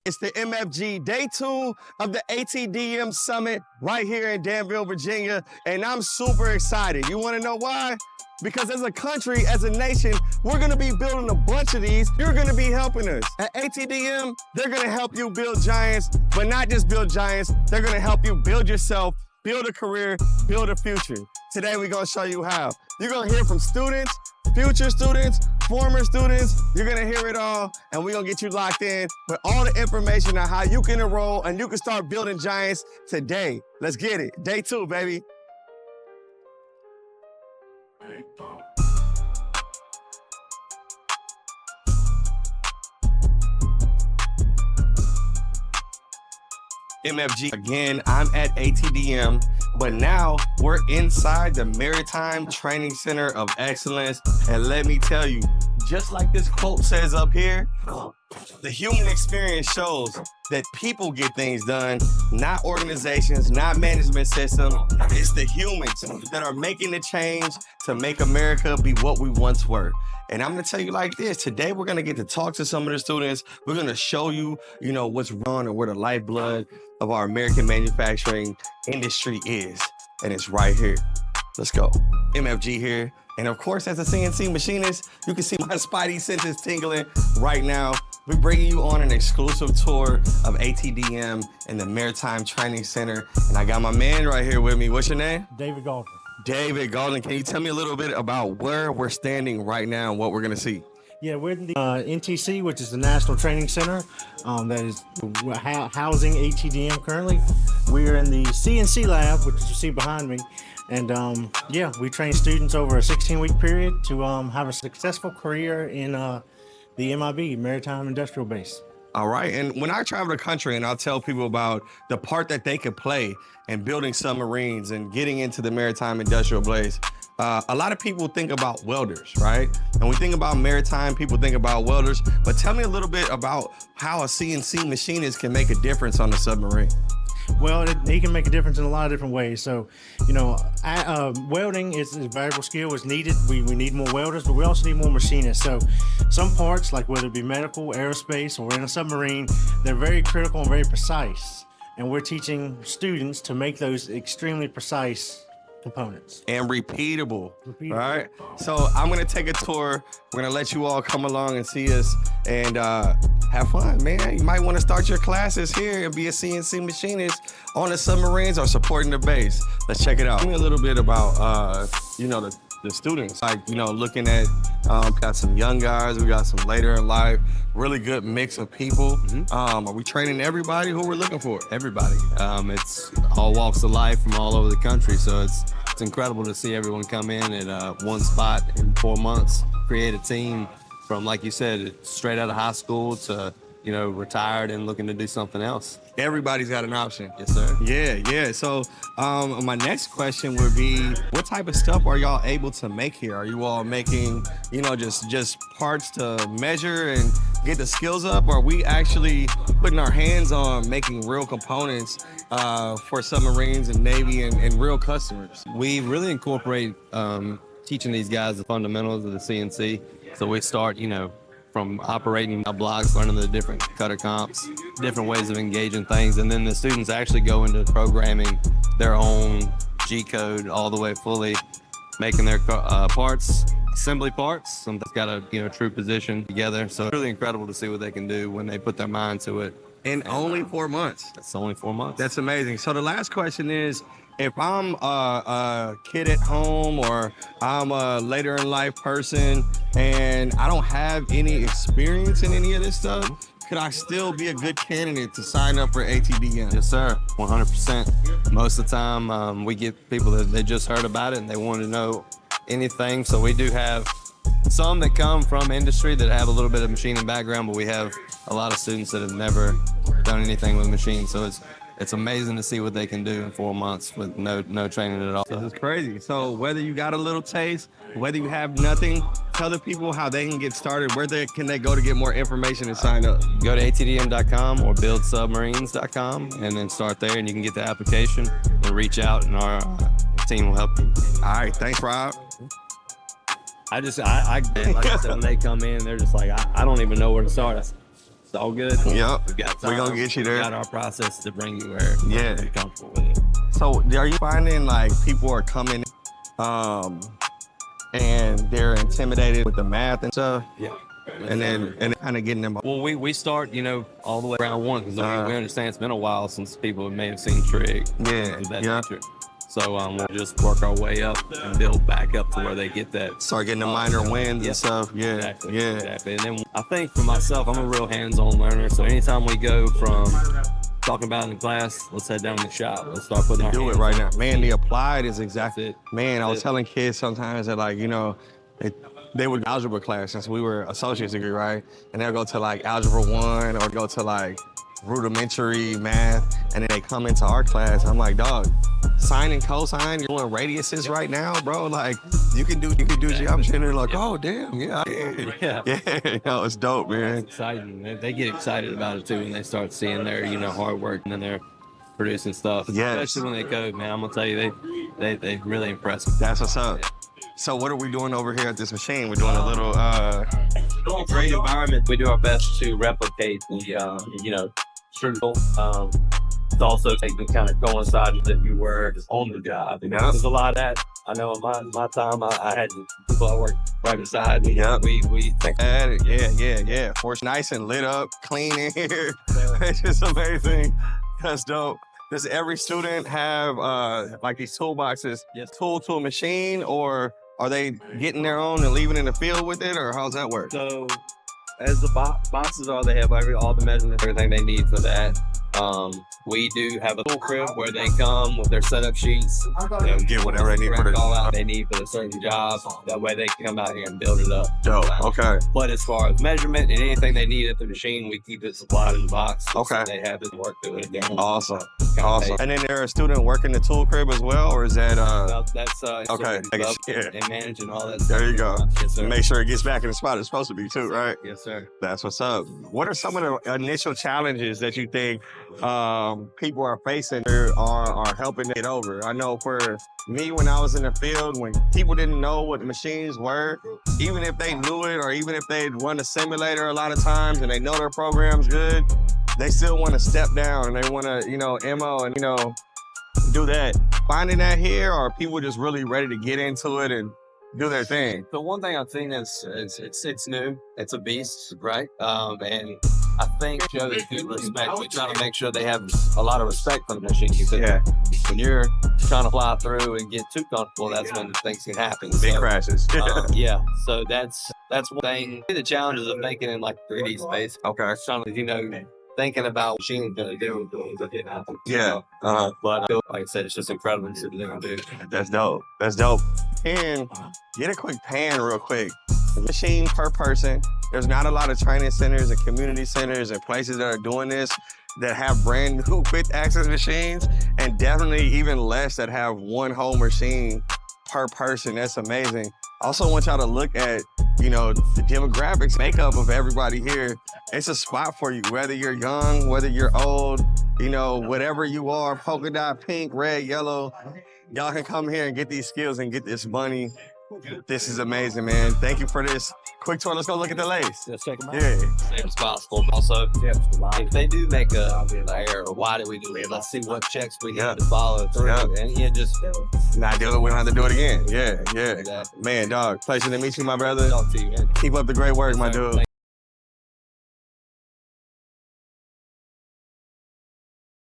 It's the MFG Day 2 of the ATDM Summit right here in Danville, Virginia, and I'm super excited. You want to know why? Because as a country, as a nation, we're going to be building a bunch of these. You're going to be helping us. At ATDM, they're going to help you build giants, but not just build giants. They're going to help you build yourself, build a career, build a future. Today, we're going to show you how. You're going to hear from students, future students, former students. You're going to hear it all, and we're going to get you locked in with all the information on how you can enroll and you can start building giants today. Let's get it. Day 2, baby. MFG. Again, I'm at ATDM, but now we're inside the Maritime Training Center of Excellence. And let me tell you, just like this quote says up here, the human experience shows that people get things done, not organizations, not management systems. It's the humans that are making the change to make America be what we once were. And I'm gonna tell you like this, today we're gonna get to talk to some of the students. We're gonna show you, what's wrong and where the lifeblood of our American manufacturing industry is. And it's right here. Let's go. MFG here. And of course, as a CNC machinist, you can see my Spidey senses tingling right now. We're bringing you on an exclusive tour of ATDM and the Maritime Training Center. And I got my man right here with me. What's your name? David Galton. David Galton, can you tell me a little bit about where we're standing right now and what we're gonna see? Yeah, we're in the NTC, which is the National Training Center that is housing ATDM currently. We're in the CNC lab, which you see behind me. And we train students over a 16-week period to have a successful career in the MIB, Maritime Industrial Base. All right, and when I travel the country and I'll tell people about the part that they could play in building submarines and getting into the Maritime Industrial Base, a lot of people think about welders, right? And we think about maritime, people think about welders, but tell me a little bit about how a CNC machinist can make a difference on the submarine. Well, he can make a difference in a lot of different ways. So, welding is a valuable skill, is needed. We need more welders, but we also need more machinists. So some parts, like whether it be medical, aerospace, or in a submarine, they're very critical and very precise. And we're teaching students to make those extremely precise components. And repeatable, right? So I'm gonna take a tour. We're gonna let you all come along and see us and have fun, man. You might wanna start your classes here and be a CNC machinist on the submarines or supporting the base. Let's check it out. Tell me a little bit about, the students, looking at, got some young guys, we got some later in life, really good mix of people. Are we training everybody? Who we're looking for? Everybody. It's all walks of life from all over the country, so it's incredible to see everyone come in at one spot in 4 months, create a team from, like you said, straight out of high school to, retired and looking to do something else. Everybody's got an option. Yes, sir. Yeah. So my next question would be, what type of stuff are y'all able to make here? Are you all making, just parts to measure and get the skills up? Or are we actually putting our hands on making real components for submarines and Navy and real customers? We really incorporate teaching these guys the fundamentals of the CNC. So we start, from operating blocks, learning the different cutter comps, different ways of engaging things, and then the students actually go into programming their own G-code all the way fully, making their parts, assembly parts, something that's got a true position together. So it's really incredible to see what they can do when they put their mind to it. In only 4 months. That's only 4 months. That's amazing. So the last question is, if I'm a kid at home or I'm a later in life person and I don't have any experience in any of this stuff, could I still be a good candidate to sign up for ATDM? Yes, sir. 100%. Most of the time, we get people that they just heard about it and they want to know anything. So we do have some that come from industry that have a little bit of machining background, but we have a lot of students that have never done anything with machines. So it's amazing to see what they can do in 4 months with no training at all. So it's crazy. So whether you got a little taste, whether you have nothing, tell the people how they can get started. Where can they go to get more information and sign up? Go to atdm.com or buildsubmarines.com and then start there, and you can get the application and reach out, and our team will help you. All right, thanks, Rob. I like I said, when they come in, they're just like, I don't even know where to start. It's all good. Yep. We got We're gonna get you there. We got our process to bring you where Yeah. you're comfortable with it. So are you finding like people are coming and they're intimidated with the math and stuff? Yeah. And kind of getting them. Well, we start, all the way around one because we understand it's been a while since people may have seen trig. Yeah, of that yeah. nature. So we'll just work our way up and build back up to where they get that. Start getting the minor wins and stuff. Yeah, Exactly. yeah. Exactly. And then I think for myself, I'm a real hands-on learner. So anytime we go from talking about it in class, let's head down to the shop. Let's start putting our Do it hands right on now. Man, the applied is exactly. That's it. Man, I was That's it. telling kids sometimes that like, they would algebra class since we were associate's degree, right? And they'll go to like algebra 1 or go to like rudimentary math, and then they come into our class. I'm like, dog, sine and cosine, you're doing radiuses right now, bro. Like you can do geometry, and they're like, oh damn, yeah, Yeah. it's dope, man. It's exciting. They get excited about it too when they start seeing their, hard work and then they're producing stuff. Yes. Especially when they code, man. I'm gonna tell you, they really impress me. That's what's up. So what are we doing over here at this machine? We're doing a little Great environment. We do our best to replicate the struggle. It's also taking kind of coincide with if you were on the job. There's a lot of that. I know in my time, I had people I worked right beside me. Yep. We think at it. Yeah. Force nice and lit up, clean in here. It's just amazing. That's dope. Does every student have like these toolboxes, tool to a machine, or are they getting their own and leaving in the field with it, or how's that work? so. As the boxes are, they have all the measurements, everything they need for that. We do have a tool crib where they come with their setup sheets. Get whatever they need for all the out they need for a certain job. That way they can come out here and build it up. dope. Okay. But as far as measurement and anything they need at the machine, we keep it supplied in the box. Okay. So they have it work through it. Awesome. And then there a student working the tool crib as well, or is that That's okay. and managing all that. There you go. Yes, sir. Make sure it gets back in the spot it's supposed to be too, right? Yes, sir. That's what's up. What are some of the initial challenges that you think people are facing or are helping to get over? I know for me, when I was in the field, when people didn't know what the machines were, even if they knew it or even if they'd run a simulator a lot of times and they know their program's good, they still want to step down and they want to, MO and, do that. Finding that here, or are people just really ready to get into it and do their thing? The one thing I've seen is it's new. It's a beast, right? And I think show that good respect. We try to make sure they have a lot of respect for the machine. Yeah. When you're trying to fly through and get too comfortable, that's when things can happen. Big So, crashes. yeah. So that's one thing. The challenges of making it in like 3D space. Okay. Trying to, thinking about what machine's gonna do with it happen. Yeah. But like I said, it's just incredible to see what they're gonna do. That's dope. That's dope. And get a quick pan real quick. Machine per person. There's not a lot of training centers and community centers and places that are doing this that have brand new quick access machines, and definitely even less that have one whole machine per person. That's amazing. I also want y'all to look at, the demographics makeup of everybody here. It's a spot for you, whether you're young, whether you're old, whatever you are, polka dot, pink, red, yellow. Y'all can come here and get these skills and get this money. This is amazing, man. Thank you for this. Quick tour, let's go look at the lace. Let's check them out. Yeah. Same as possible. Also, if they do make a error, why do we do it? Let's see what checks we need to follow through. Yeah. And just Not do it, we don't have to do it again. Yeah. Exactly. Man, dog, pleasure to meet you, my brother. talk to you, man. Keep up the great work, my Yes, sir. dude.